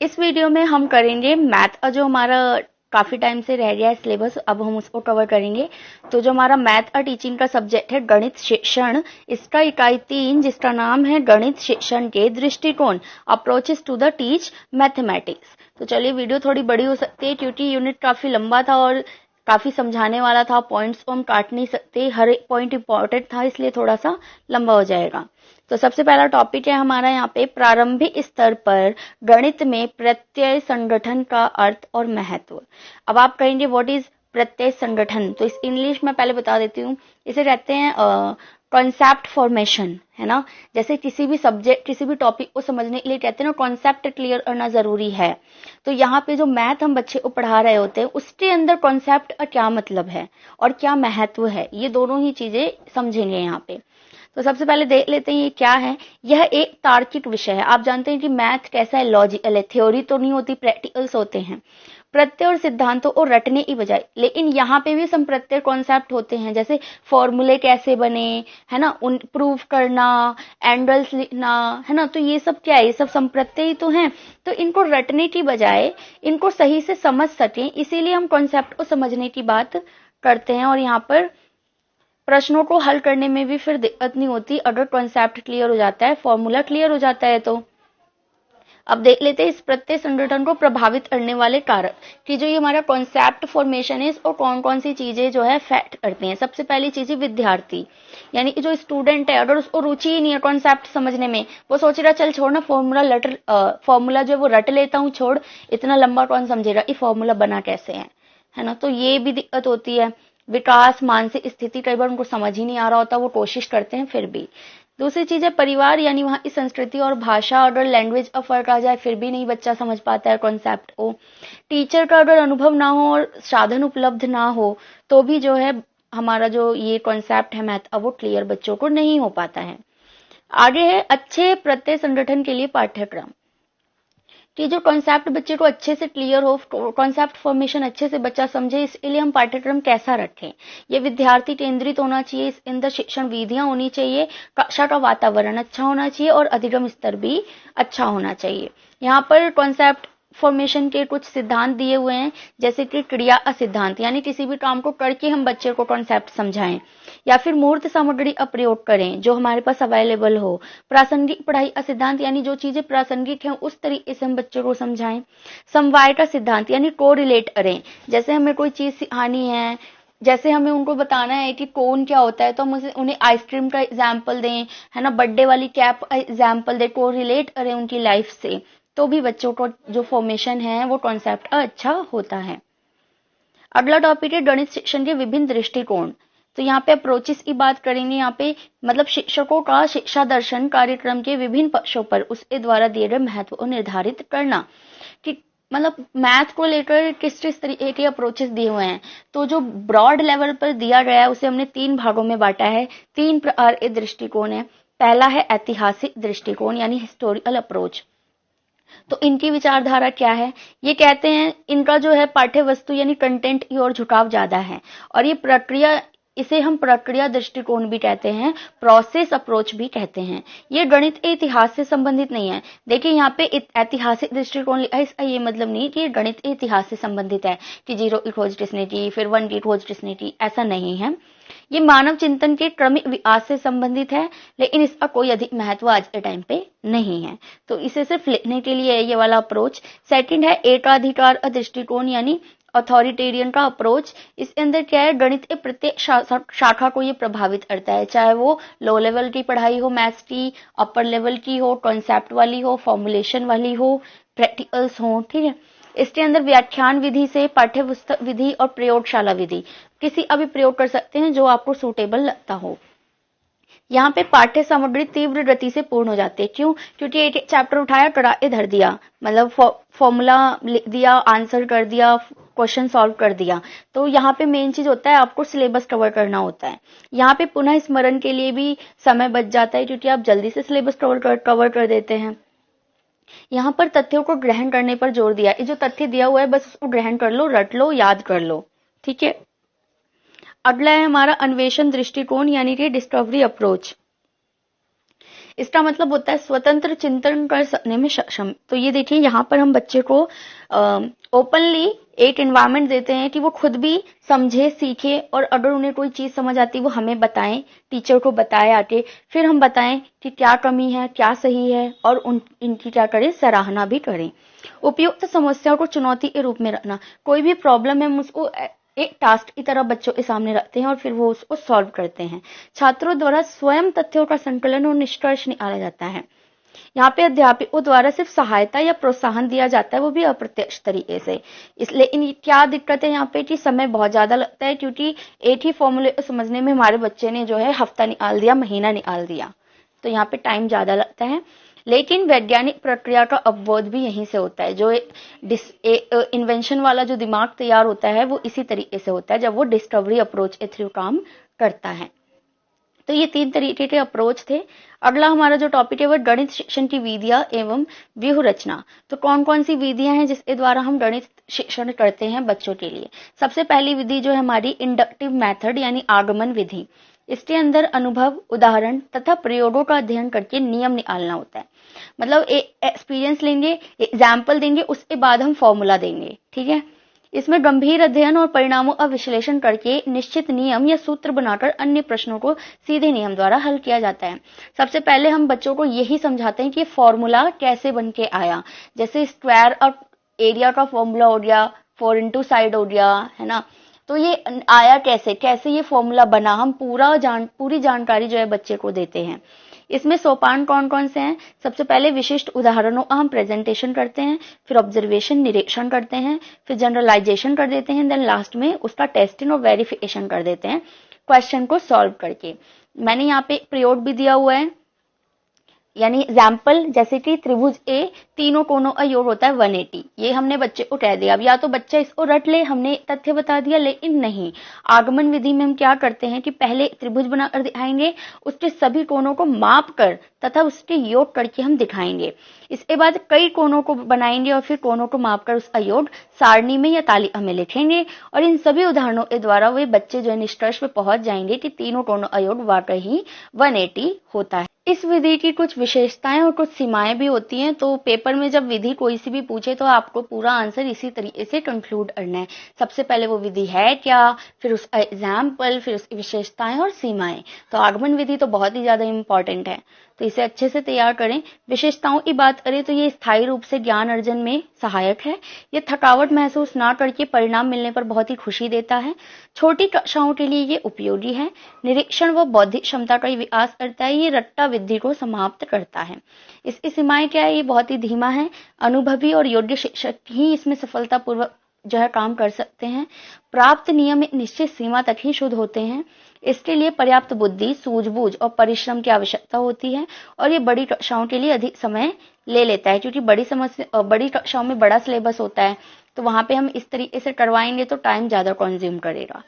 इस वीडियो में हम करेंगे मैथ, जो हमारा काफी टाइम से रह गया है सिलेबस, अब हम उसको कवर करेंगे। तो जो हमारा मैथ और टीचिंग का सब्जेक्ट है गणित शिक्षण, इसका इकाई 3 जिसका नाम है गणित शिक्षण के दृष्टिकोण, approaches to the teach mathematics. तो चलिए, वीडियो थोड़ी बड़ी हो सकती है क्योंकि यूनिट काफी लंबा था और काफी समझाने वाला था। पॉइंट्स को हम काट नहीं सकते, हर एक पॉइंट इंपॉर्टेंट था, इसलिए थोड़ा सा लंबा हो जाएगा। तो सबसे पहला टॉपिक है हमारा यहाँ पे प्रारंभिक स्तर पर गणित में प्रत्यय संगठन का अर्थ और महत्व। अब आप कहेंगे व्हाट इज प्रत्यय संगठन, तो इस इंग्लिश में पहले बता देती हूँ। इसे कहते हैं कॉन्सेप्ट फॉर्मेशन, है ना। जैसे किसी भी सब्जेक्ट, किसी भी टॉपिक को समझने के लिए कहते हैं ना, कॉन्सेप्ट क्लियर करना जरूरी है। तो यहाँ पे जो मैथ हम बच्चे को पढ़ा रहे होते हैं उसके अंदर कॉन्सेप्ट का क्या मतलब है और क्या महत्व है, ये दोनों ही चीजें समझेंगे यहाँ पे। तो सबसे पहले देख लेते हैं ये क्या है। यह एक तार्किक विषय है। आप जानते हैं कि मैथ कैसा है, लॉजिकल है, थ्योरी तो नहीं होती, प्रैक्टिकल्स होते हैं। प्रत्यय और सिद्धांतों को रटने की बजाय, लेकिन यहाँ पे भी सम प्रत्यय कॉन्सेप्ट होते हैं, जैसे फॉर्मूले कैसे बने, है ना, उन प्रूफ करना, एंगल्स लिखना, है ना। तो ये सब क्या है, ये सब संप्रत्यय ही तो हैं। तो इनको रटने की बजाय इनको सही से समझ सकें, इसीलिए हम कॉन्सेप्ट को समझने की बात करते हैं। और यहाँ पर प्रश्नों को हल करने में भी फिर दिक्कत नहीं होती अगर कॉन्सेप्ट क्लियर हो जाता है, फॉर्मूला क्लियर हो जाता है। तो अब देख लेते हैं इस प्रत्यय संगठन को प्रभावित करने वाले कारक, कि जो ये हमारा कॉन्सेप्ट फॉर्मेशन है इसको कौन कौन सी चीजें जो है इफेक्ट करती हैं। सबसे पहली चीज है विद्यार्थी, यानी कि जो स्टूडेंट है, अगर उसको रुचि ही नहीं है कॉन्सेप्ट समझने में, वो सोचेगा चल छोड़ ना, फॉर्मूला जो है वो रट लेता हूँ, छोड़, इतना लंबा कौन समझेगा, ये फॉर्मूला बना कैसे है ना। तो ये भी दिक्कत होती है। विकास, मानसिक स्थिति, कई बार उनको समझ ही नहीं आ रहा होता, वो कोशिश करते हैं फिर भी। दूसरी चीज है परिवार, यानी वहां की संस्कृति और भाषा, अगर लैंग्वेज का फर्क आ जाए फिर भी नहीं बच्चा समझ पाता है कॉन्सेप्ट को। टीचर का अगर अनुभव ना हो और साधन उपलब्ध ना हो तो भी जो है हमारा जो ये कॉन्सेप्ट है मैथ, अब वो क्लियर बच्चों को नहीं हो पाता है। आगे है अच्छे प्रत्यय संगठन के लिए पाठ्यक्रम, कि जो कॉन्सेप्ट बच्चे को अच्छे से क्लियर हो, कॉन्सेप्ट फॉर्मेशन अच्छे से बच्चा समझे, इसके लिए हम पाठ्यक्रम कैसा रखें। ये विद्यार्थी केंद्रित होना चाहिए, इसके अंदर शिक्षण विधियां होनी चाहिए, कक्षा का वातावरण अच्छा होना चाहिए और अधिगम स्तर भी अच्छा होना चाहिए। यहाँ पर कॉन्सेप्ट फॉर्मेशन के कुछ सिद्धांत दिए हुए हैं, जैसे कि क्रिया सिद्धांत, यानी किसी भी काम को करके हम बच्चे को कॉन्सेप्ट समझाएं, या फिर मूर्त सामग्री का प्रयोग करें जो हमारे पास अवेलेबल हो। प्रासंगिक पढ़ाई का सिद्धांत, यानी जो चीजें प्रासंगिक हैं उस तरीके से हम बच्चों को समझाएं। समवाय का सिद्धांत, यानी को रिलेट करें, जैसे हमें कोई चीज सिखानी है, जैसे हमें उनको बताना है कि कोन क्या होता है, तो हम उन्हें आइसक्रीम का एग्जाम्पल दें, है ना, बर्थडे वाली कैप का एग्जाम्पल दें, को रिलेट करें उनकी लाइफ से, तो भी बच्चों को जो फॉर्मेशन है वो कॉन्सेप्ट का अच्छा होता है। अगला टॉपिक है गणित शिक्षण के विभिन्न दृष्टिकोण। तो यहाँ पे अप्रोचेस की बात करेंगे। यहाँ पे मतलब शिक्षकों का शिक्षा दर्शन कार्यक्रम के विभिन्न पक्षों पर उसके द्वारा दिए गए महत्व को निर्धारित करना, कि मतलब मैथ को लेकर किस किस तरीके के अप्रोचेस दिए हुए हैं। तो जो ब्रॉड लेवल पर दिया गया है उसे हमने 3 भागों में बांटा है। 3 प्रकार के दृष्टिकोण है। पहला है ऐतिहासिक दृष्टिकोण, यानी हिस्टोरिकल अप्रोच। तो इनकी विचारधारा क्या है, ये कहते हैं इनका जो है पाठ्य वस्तु यानी कंटेंट की ओर झुकाव ज्यादा है, और ये प्रक्रिया, इसे हम प्रक्रिया दृष्टिकोण भी कहते हैं, प्रोसेस अप्रोच भी कहते हैं। ये गणित के इतिहास से संबंधित नहीं है। देखिए यहाँ पे ऐतिहासिक दृष्टिकोण लिखा है, इसका ये मतलब नहीं कि ये गणित के इतिहास से संबंधित है, कि 0 की खोज किसने की, फिर 1 की खोज किसने की, ऐसा नहीं है। ये मानव चिंतन के क्रमिक विकास से संबंधित है, लेकिन इसका कोई अधिक महत्व आज के टाइम पे नहीं है। तो इसे सिर्फ लिखने के लिए ये वाला अप्रोच। सेकंड है एकाधिकार दृष्टिकोण, यानी अथॉरिटेरियन का अप्रोच। इसके अंदर क्या है, गणित के प्रत्येक शाखा को ये प्रभावित करता है, चाहे वो लो लेवल की पढ़ाई हो मैथ्स की, अपर लेवल की हो, कॉन्सेप्ट वाली हो, फॉर्मुलेशन वाली हो, प्रैक्टिकल्स हो, ठीक है। इसके अंदर व्याख्यान विधि से पाठ्य पुस्तक विधि और प्रयोगशाला विधि, किसी अभी प्रयोग कर सकते हैं जो आपको सूटेबल लगता हो। यहाँ पे पाठ्य सामग्री तीव्र गति से पूर्ण हो जाती है। क्यों? क्योंकि एक चैप्टर उठाया, कराए धर दिया, मतलब फॉर्मूला लिख दिया, आंसर कर दिया, क्वेश्चन सॉल्व कर दिया। तो यहाँ पे मेन चीज होता है आपको सिलेबस कवर करना होता है। यहाँ पे पुनः स्मरण के लिए भी समय बच जाता है, क्योंकि आप जल्दी से सिलेबस कवर कर देते हैं। यहाँ पर तथ्यों को ग्रहण करने पर जोर दिया, ये जो तथ्य दिया हुआ है बस उसको ग्रहण कर लो, रट लो, याद कर लो, ठीक है। अगला है हमारा अन्वेषण दृष्टिकोण, यानी कि डिस्कवरी अप्रोच। इसका मतलब होता है स्वतंत्र चिंतन कर सकने में सक्षम। तो ये देखिए यहाँ पर हम बच्चे को ओपनली एक एनवायरनमेंट देते हैं कि वो खुद भी समझे, सीखे, और अगर उन्हें कोई चीज समझ आती है वो हमें बताएं, टीचर को बताएं आके, फिर हम बताएं कि क्या कमी है, क्या सही है, और इनकी क्या करें, सराहना भी करें। उपयुक्त समस्याओं को चुनौती के रूप में रखना, कोई भी प्रॉब्लम है हम उसको एक टास्क की तरह बच्चों के सामने रखते हैं और फिर वो उसको सॉल्व करते हैं। छात्रों द्वारा स्वयं तथ्यों का संकलन और निष्कर्ष निकाला जाता है। यहाँ पे अध्यापकों द्वारा सिर्फ सहायता या प्रोत्साहन दिया जाता है, वो भी अप्रत्यक्ष तरीके से। इसलिए इन क्या दिक्कत है यहाँ पे कि समय बहुत ज्यादा लगता है, क्योंकि एक ही फॉर्मूले को समझने में हमारे बच्चे ने जो है हफ्ता निकाल दिया, महीना निकाल दिया, तो यहाँ पे टाइम ज्यादा लगता है। लेकिन वैज्ञानिक प्रक्रिया का अवबोध भी यहीं से होता है। जो इन्वेंशन वाला जो दिमाग तैयार होता है वो इसी तरीके से होता है, जब वो डिस्कवरी अप्रोच के थ्रू काम करता है। तो ये 3 तरीके के अप्रोच थे। अगला हमारा जो टॉपिक है वो गणित शिक्षण की विधियां एवं व्यूह रचना। तो कौन कौन सी विधियां हैं जिसके द्वारा हम गणित शिक्षण करते हैं बच्चों के लिए। सबसे पहली विधि जो है हमारी इंडक्टिव मेथड यानी आगमन विधि। इसके अंदर अनुभव, उदाहरण तथा प्रयोगों का अध्ययन करके नियम निकालना होता है। मतलब एक्सपीरियंस लेंगे, एग्जाम्पल देंगे, उसके बाद हम फॉर्मूला देंगे, ठीक है। इसमें गंभीर अध्ययन और परिणामों का विश्लेषण करके निश्चित नियम या सूत्र बनाकर अन्य प्रश्नों को सीधे नियम द्वारा हल किया जाता है। सबसे पहले हम बच्चों को यही समझाते हैं कि फॉर्मूला कैसे बन के आया। जैसे स्क्वायर और एरिया का फॉर्मूला हो गया, 4 इंटू साइड हो गया, है ना। तो ये आया कैसे, कैसे ये फॉर्मूला बना, हम पूरी जानकारी जो है बच्चे को देते हैं। इसमें सोपान कौन कौन से हैं। सबसे पहले विशिष्ट उदाहरणों का हम प्रेजेंटेशन करते हैं, फिर ऑब्जर्वेशन निरीक्षण करते हैं, फिर जनरलाइजेशन कर देते हैं, देन लास्ट में उसका टेस्टिंग और वेरिफिकेशन कर देते हैं क्वेश्चन को सॉल्व करके। मैंने यहाँ पे प्रयोग भी दिया हुआ है, यानी एग्जाम्पल, जैसे कि त्रिभुज ए तीनों कोणों का योग होता है 180। ये हमने बच्चे को कह दिया। अब या तो बच्चा इसको रट ले, हमने तथ्य बता दिया, लेकिन नहीं। आगमन विधि में हम क्या करते हैं कि पहले त्रिभुज बनाकर दिखाएंगे, उसके सभी कोणों को माप कर तथा उसके योग करके हम दिखाएंगे। इसके बाद कई कोणों को बनाएंगे और फिर कोणों को मापकर उसका योग सारणी में या तालिका में लिखेंगे, और इन सभी उदाहरणों के द्वारा वे बच्चे जो है निष्कर्ष पे पहुंच जाएंगे कि तीनों कोणों का योग वाकई ही 180 होता है। इस विधि की कुछ विशेषताएं और कुछ सीमाएं भी होती हैं। तो पेपर में जब विधि कोई सी भी पूछे तो आपको पूरा आंसर इसी तरीके से कंक्लूड करना है। सबसे पहले वो विधि है क्या, फिर उसका एग्जाम्पल, फिर उसकी विशेषताएं और सीमाएं। तो आगमन विधि तो बहुत ही ज्यादा इंपॉर्टेंट है, तो इसे अच्छे से तैयार करें। विशेषताओं की बात करें तो ये स्थायी रूप से ज्ञान अर्जन में सहायक है। ये थकावट महसूस ना करके परिणाम मिलने पर बहुत ही खुशी देता है। छोटी कक्षाओं के लिए ये उपयोगी है। निरीक्षण व बौद्धिक क्षमता का विकास करता है। ये रट्टा विधि को समाप्त करता है। इसकी सीमाएं क्या है, ये बहुत ही धीमा है। अनुभवी और योग्य शिक्षक ही इसमें सफलतापूर्वक जो है काम कर सकते हैं। प्राप्त नियम एक निश्चित सीमा तक ही शुद्ध होते हैं। इसके लिए पर्याप्त बुद्धि, सूझबूझ और परिश्रम की आवश्यकता होती है, और ये बड़ी कक्षाओं के लिए अधिक समय ले लेता है, क्योंकि बड़ी कक्षाओं में बड़ा सिलेबस होता है, तो वहां पे हम इस तरीके से करवाएंगे तो टाइम ज्यादा कंज्यूम करेगा।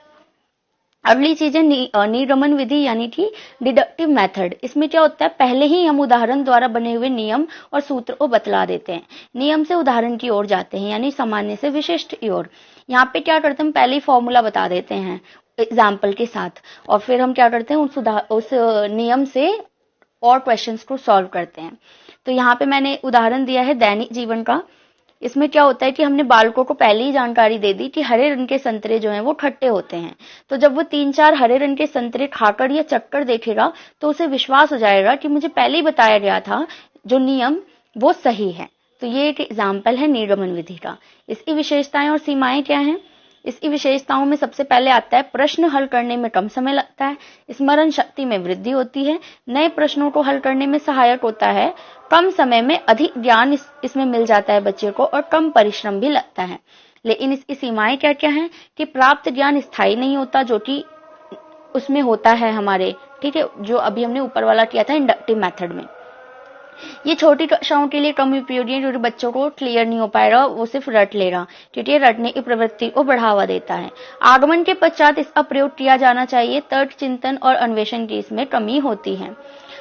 अगली चीज है निर्गमन विधि यानी कि डिडक्टिव मेथड। इसमें क्या होता है, पहले ही हम उदाहरण द्वारा बने हुए नियम और सूत्र को बतला देते हैं। नियम से उदाहरण की ओर जाते हैं, यानी सामान्य से विशिष्ट की ओर। यहाँ पे क्या करते हैं, हम पहले ही फॉर्मूला बता देते हैं एग्जाम्पल के साथ, और फिर हम क्या करते हैं उस नियम से और क्वेश्चंस को सॉल्व करते हैं। तो यहाँ पे मैंने उदाहरण दिया है दैनिक जीवन का। इसमें क्या होता है कि हमने बालकों को पहले ही जानकारी दे दी कि हरे रंग के संतरे जो हैं वो खट्टे होते हैं। तो जब वो 3-4 हरे रंग के संतरे खाकर या चक्कर देखेगा तो उसे विश्वास हो जाएगा कि मुझे पहले ही बताया गया था जो नियम वो सही है। तो ये एक एग्जाम्पल है निर्गमन विधि का। इसकी विशेषताएं और सीमाएं क्या हैं। इसकी विशेषताओं में सबसे पहले आता है प्रश्न हल करने में कम समय लगता है, स्मरण शक्ति में वृद्धि होती है, नए प्रश्नों को हल करने में सहायक होता है, कम समय में अधिक ज्ञान इसमें मिल जाता है बच्चे को, और कम परिश्रम भी लगता है। लेकिन इसकी सीमाएं क्या क्या हैं कि प्राप्त ज्ञान स्थायी नहीं होता, जो कि उसमें होता है हमारे, ठीक है, जो अभी हमने ऊपर वाला किया था इंडक्टिव मेथड में। ये छोटी कक्षाओं के लिए कम उपयोगी है, जो बच्चों को क्लियर नहीं हो पाएगा, वो सिर्फ रट लेगा, क्योंकि ये रटने की प्रवृत्ति को बढ़ावा देता है। आगमन के पश्चात इसका प्रयोग किया जाना चाहिए। तर्क चिंतन और अन्वेषण की इसमें कमी होती है।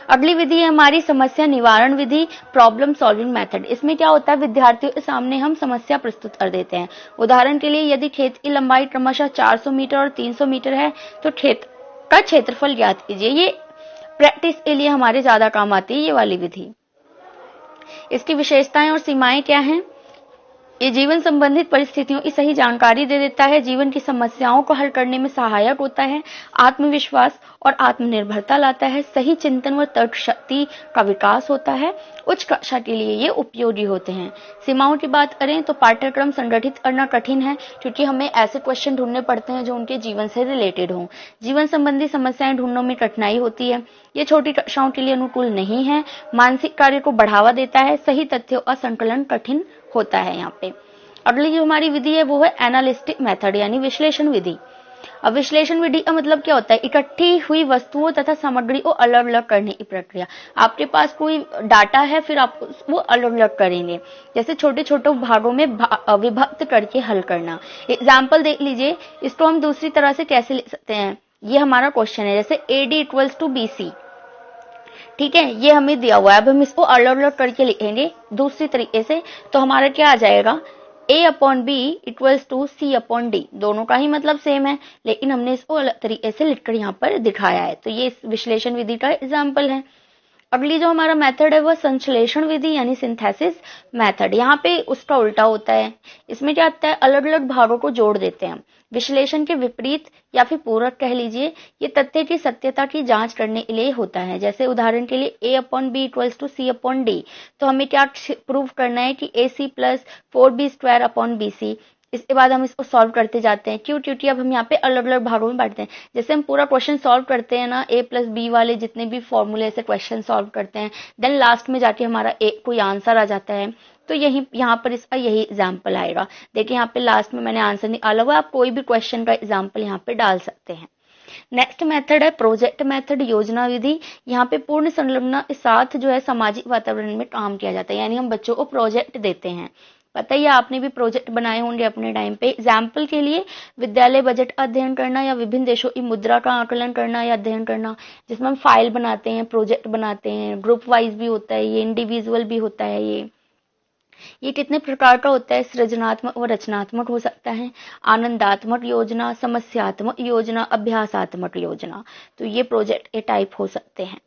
अगली विधि है हमारी समस्या निवारण विधि, प्रॉब्लम सॉल्विंग मेथड। इसमें क्या होता है, विद्यार्थियों के सामने हम समस्या प्रस्तुत कर देते हैं। उदाहरण के लिए यदि खेत की लंबाई क्रमशः 400 मीटर और 300 मीटर है तो खेत का क्षेत्रफल ज्ञात कीजिए। ये प्रैक्टिस के लिए हमारे ज्यादा काम आती है ये वाली विधि। इसकी विशेषताएं और सीमाएं क्या हैं? ये जीवन संबंधित परिस्थितियों की सही जानकारी दे देता है, जीवन की समस्याओं को हल करने में सहायक होता है, आत्मविश्वास और आत्मनिर्भरता लाता है, सही चिंतन व तर्क शक्ति का विकास होता है, उच्च कक्षा के लिए ये उपयोगी होते हैं। सीमाओं की बात करें तो पाठ्यक्रम संगठित करना कठिन है, क्योंकि हमें ऐसे क्वेश्चन ढूंढने पड़ते हैं जो उनके जीवन से रिलेटेड हों। जीवन संबंधी समस्याएं ढूंढने में कठिनाई होती है, ये छोटी कक्षाओं के लिए अनुकूल नहीं है, मानसिक कार्य को बढ़ावा देता है, सही तथ्यों का संकलन कठिन होता है। यहाँ पे अगली जो हमारी विधि है वो है एनालिस्टिक मेथड यानी विश्लेषण विधि। अब विश्लेषण विधि का मतलब क्या होता है? इकट्ठी हुई वस्तुओं तथा सामग्री को अलग अलग करने की प्रक्रिया। आपके पास कोई डाटा है, फिर आप वो अलग अलग करेंगे, जैसे छोटे छोटे भागों में विभक्त करके हल करना। एग्जाम्पल देख लीजिए, इसको हम दूसरी तरह से कैसे लिख सकते हैं? ये हमारा क्वेश्चन है, जैसे AD = BC, ठीक है, ये हमें दिया हुआ है। अब हम इसको अलग अलग करके लिखेंगे दूसरी तरीके से, तो हमारा क्या आ जाएगा? A/B = C/D। दोनों का ही मतलब सेम है, लेकिन हमने इसको अलग तरीके से लिखकर यहाँ पर दिखाया है। तो ये इस विश्लेषण विधि का एग्जाम्पल है। अगली जो हमारा मेथड है वह संश्लेषण विधि यानी सिंथेसिस मेथड। यहाँ पे उसका उल्टा होता है। इसमें क्या होता है? अलग अलग भागों को जोड़ देते हैं। विश्लेषण के विपरीत या फिर पूरक कह लीजिए, ये तथ्य की सत्यता की जांच करने के लिए होता है। जैसे उदाहरण के लिए A/B = C/D, तो हमें क्या प्रूव करना है कि AC + 4B² BC। इसके बाद हम इसको सॉल्व करते जाते हैं। क्योंकि अब हम यहाँ पे अलग अलग भागों में बांटते हैं। जैसे हम पूरा क्वेश्चन सॉल्व करते हैं ना, A+B वाले जितने भी फॉर्मूले से क्वेश्चन सॉल्व करते हैं, देन लास्ट में जाके हमारा कोई आंसर आ जाता है। तो यही यहाँ पर इसका यही एग्जाम्पल आएगा। देखिए यहाँ पे लास्ट में मैंने आंसर निकाला हुआ, आप कोई भी क्वेश्चन का एग्जाम्पल यहाँ पे डाल सकते हैं। नेक्स्ट मेथड है प्रोजेक्ट मेथड, योजना विधि। यहाँ पे पूर्ण संलग्नता के साथ जो है सामाजिक वातावरण में काम किया जाता है, यानी हम बच्चों को प्रोजेक्ट देते हैं। पता ही है, आपने भी प्रोजेक्ट बनाए होंगे अपने टाइम पे। एग्जाम्पल के लिए विद्यालय बजट का अध्ययन करना, या विभिन्न देशों की मुद्रा का आकलन करना या अध्ययन करना, जिसमें हम फाइल बनाते हैं, प्रोजेक्ट बनाते हैं। ग्रुप वाइज भी होता है ये, इंडिविजुअल भी होता है ये कितने प्रकार का होता है? सृजनात्मक व रचनात्मक हो सकता है, आनंदात्मक योजना, समस्यात्मक योजना, अभ्यासात्मक योजना। तो ये प्रोजेक्ट के टाइप हो सकते हैं।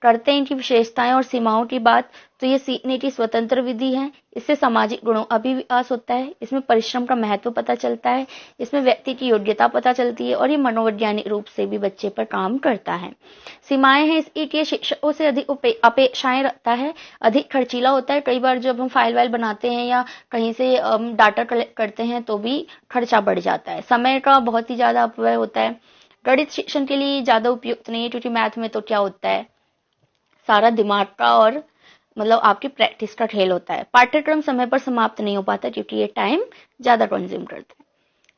करते हैं इनकी विशेषताएं और सीमाओं की बात, तो ये सीखने की स्वतंत्र विधि है। इससे सामाजिक गुणों का भी विकास होता है, इसमें परिश्रम का महत्व पता चलता है, इसमें व्यक्ति की योग्यता पता चलती है, और ये मनोवैज्ञानिक रूप से भी बच्चे पर काम करता है। सीमाएं हैं इसकी कि शिक्षकों से अधिक अपेक्षाएं रखता है, अधिक खर्चीला होता है। कई बार जब हम फाइल वाइल बनाते हैं या कहीं से डाटा कलेक्ट करते हैं तो भी खर्चा बढ़ जाता है, समय का बहुत ही ज्यादा अपव्यय होता है। गणित शिक्षण के लिए ज्यादा उपयुक्त नहीं है, क्योंकि मैथ में तो क्या होता है, सारा दिमाग का और मतलब आपकी प्रैक्टिस का खेल होता है। पाठ्यक्रम समय पर समाप्त नहीं हो पाता, क्योंकि ये टाइम ज्यादा कंज्यूम करता है।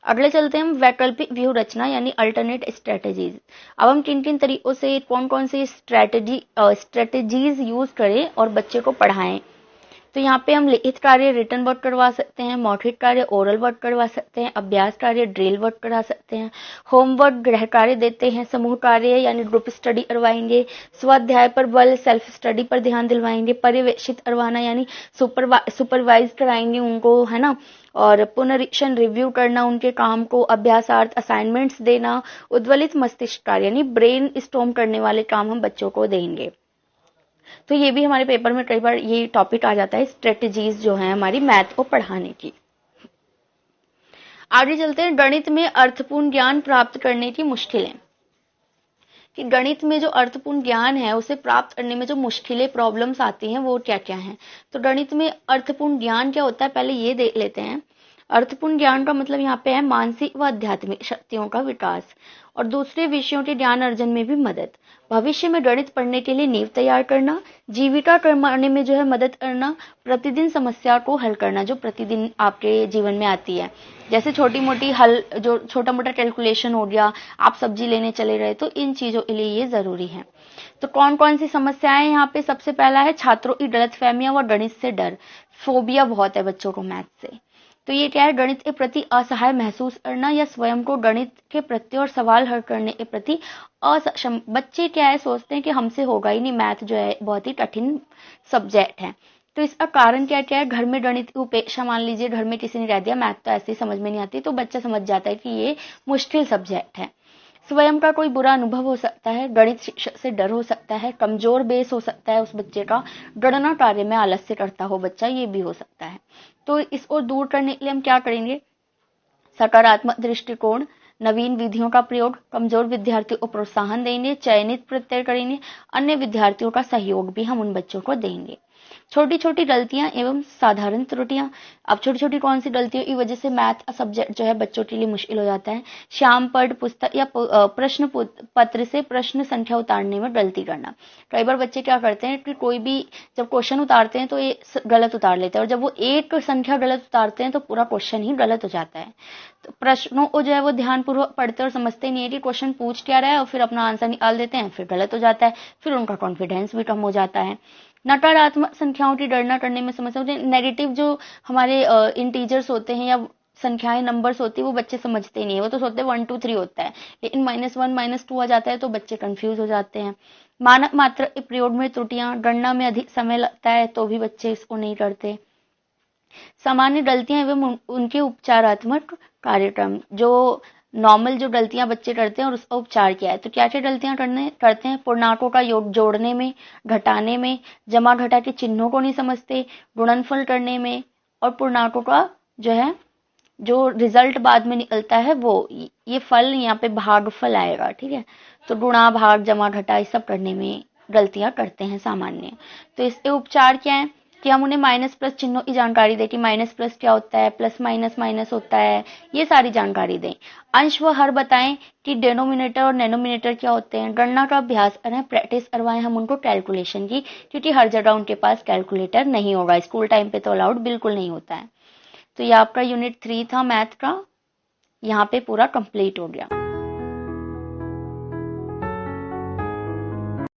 अगले चलते हैं हम वैकल्पिक व्यूह रचना यानी अल्टरनेट स्ट्रेटेजीज। अब हम किन किन तरीकों से कौन कौन सी स्ट्रेटेजीज यूज करें और बच्चे को पढ़ाएं। तो यहाँ पे हम लिखित कार्य रिटन वर्क करवा सकते हैं, मौखिक कार्य ओरल वर्क करवा सकते हैं, अभ्यास कार्य ड्रिल वर्क करा सकते हैं, होमवर्क गृह कार्य देते हैं, समूह कार्य यानी ग्रुप स्टडी करवाएंगे, स्वाध्याय पर बल सेल्फ स्टडी पर ध्यान दिलवाएंगे, पर्यवेक्षित करवाना यानी सुपरवाइज कराएंगे उनको, है ना, और पुनरीक्षण रिव्यू करना उनके काम को, अभ्यासार्थ असाइनमेंट्स देना, उद्वलित मस्तिष्क कार्य यानी ब्रेन स्टॉर्म करने वाले काम हम बच्चों को देंगे। तो ये भी हमारे पेपर में कई बार ये टॉपिक आ जाता है, स्ट्रेटेजीज जो है हमारी मैथ को पढ़ाने की। आगे चलते हैं, गणित में अर्थपूर्ण ज्ञान प्राप्त करने की मुश्किलें। कि गणित में जो अर्थपूर्ण ज्ञान है उसे प्राप्त करने में जो मुश्किलें प्रॉब्लम्स आती हैं वो क्या क्या हैं। तो गणित में अर्थपूर्ण ज्ञान क्या होता है, पहले ये देख लेते हैं। अर्थपूर्ण ज्ञान का मतलब यहाँ पे है मानसिक व आध्यात्मिक शक्तियों का विकास और दूसरे विषयों के ज्ञान अर्जन में भी मदद, भविष्य में गणित पढ़ने के लिए नींव तैयार करना, जीविका कमाने में जो है मदद करना, प्रतिदिन समस्या को हल करना जो प्रतिदिन आपके जीवन में आती है, जैसे छोटी मोटी हल, जो छोटा मोटा कैलकुलेशन हो गया, आप सब्जी लेने चले गए, तो इन चीजों के लिए ये जरूरी है। तो कौन कौन सी समस्याएं यहाँ पे, सबसे पहला है छात्रों की गलतफहमियां व गणित से डर, फोबिया बहुत है बच्चों को मैथ से। तो ये क्या है, गणित के प्रति असहाय महसूस करना या स्वयं को गणित के प्रति और सवाल हल करने के प्रति असक्षम। बच्चे क्या है, सोचते हैं कि हमसे होगा ही नहीं, मैथ जो है बहुत ही कठिन सब्जेक्ट है। तो इसका कारण क्या क्या है, घर में गणित की उपेक्षा, मान लीजिए घर में किसी ने कह दिया मैथ तो ऐसे ही समझ में नहीं आती, तो बच्चा समझ जाता है कि ये मुश्किल सब्जेक्ट है। स्वयं का कोई बुरा अनुभव हो सकता है, गणित शिक्षक से डर हो सकता है, कमजोर बेस हो सकता है उस बच्चे का, गणना कार्य में आलस्य करता हो बच्चा, ये भी हो सकता है। तो इसको दूर करने के लिए हम क्या करेंगे? सकारात्मक दृष्टिकोण, नवीन विधियों का प्रयोग, कमजोर विद्यार्थियों को प्रोत्साहन देंगे, चयनित प्रत्यय करेंगे, अन्य विद्यार्थियों का सहयोग भी हम उन बच्चों को देंगे। छोटी छोटी गलतियां एवं साधारण त्रुटियां। अब छोटी छोटी कौन सी गलतियों की वजह से मैथ सब्जेक्ट जो है बच्चों के लिए मुश्किल हो जाता है? श्याम पढ़ पुस्तक या प्रश्न पत्र से प्रश्न संख्या उतारने में गलती करना। कई बार बच्चे क्या करते हैं कि कोई भी जब क्वेश्चन उतारते हैं तो ये गलत उतार लेते हैं, और जब वो एक संख्या गलत उतारते हैं तो पूरा क्वेश्चन ही गलत हो जाता है। तो प्रश्नों को जो है वो ध्यानपूर्वक पढ़ते और समझते नहीं है कि क्वेश्चन पूछ क्या रहा है, और फिर अपना आंसर निकाल देते हैं, फिर गलत हो जाता है, फिर उनका कॉन्फिडेंस भी कम हो जाता है। नकारात्मक संख्याओं की गणना करने में समस्या होती है। नेगेटिव जो हमारे इंटीजर्स होते हैं या संख्याएं नंबर्स होती है वो बच्चे समझते नहीं है, वो तो सोचते हैं 1 2 3 होता है, लेकिन -1 -2 आ जाता है तो बच्चे कंफ्यूज हो जाते हैं। मानक मात्रा के प्रयोग में त्रुटियां, गणना में अधिक समय लगता है तो भी बच्चे इसको नहीं करते। सामान्य गलतियां एवं उनके उपचारात्मक कार्यक्रम, जो नॉर्मल जो गलतियां बच्चे करते हैं और उसका उपचार क्या है। तो क्या क्या गलतियां करते हैं? पूर्णांकों का योग जोड़ने में, घटाने में, जमा घटा के चिन्हों को नहीं समझते, गुणनफल करने में, और पूर्णांकों का जो है जो रिजल्ट बाद में निकलता है वो ये फल यहाँ पे भागफल आएगा, ठीक है। तो गुणा भाग जमा घटा ये सब करने में गलतियां करते हैं सामान्य। तो इसके उपचार क्या है कि हम उन्हें माइनस प्लस चिन्हों की जानकारी दें कि माइनस प्लस क्या होता है, प्लस माइनस माइनस होता है, ये सारी जानकारी दें। अंश व हर बताएं कि डेनोमिनेटर और नैनोमिनेटर क्या होते हैं। गणना का अभ्यास करें, प्रैक्टिस करवाएं हम उनको कैलकुलेशन की, क्योंकि हर जगह उनके पास कैलकुलेटर नहीं होगा, स्कूल टाइम पे तो अलाउड बिल्कुल नहीं होता है। तो ये आपका यूनिट 3 था मैथ का, यहाँ पे पूरा कंप्लीट हो गया।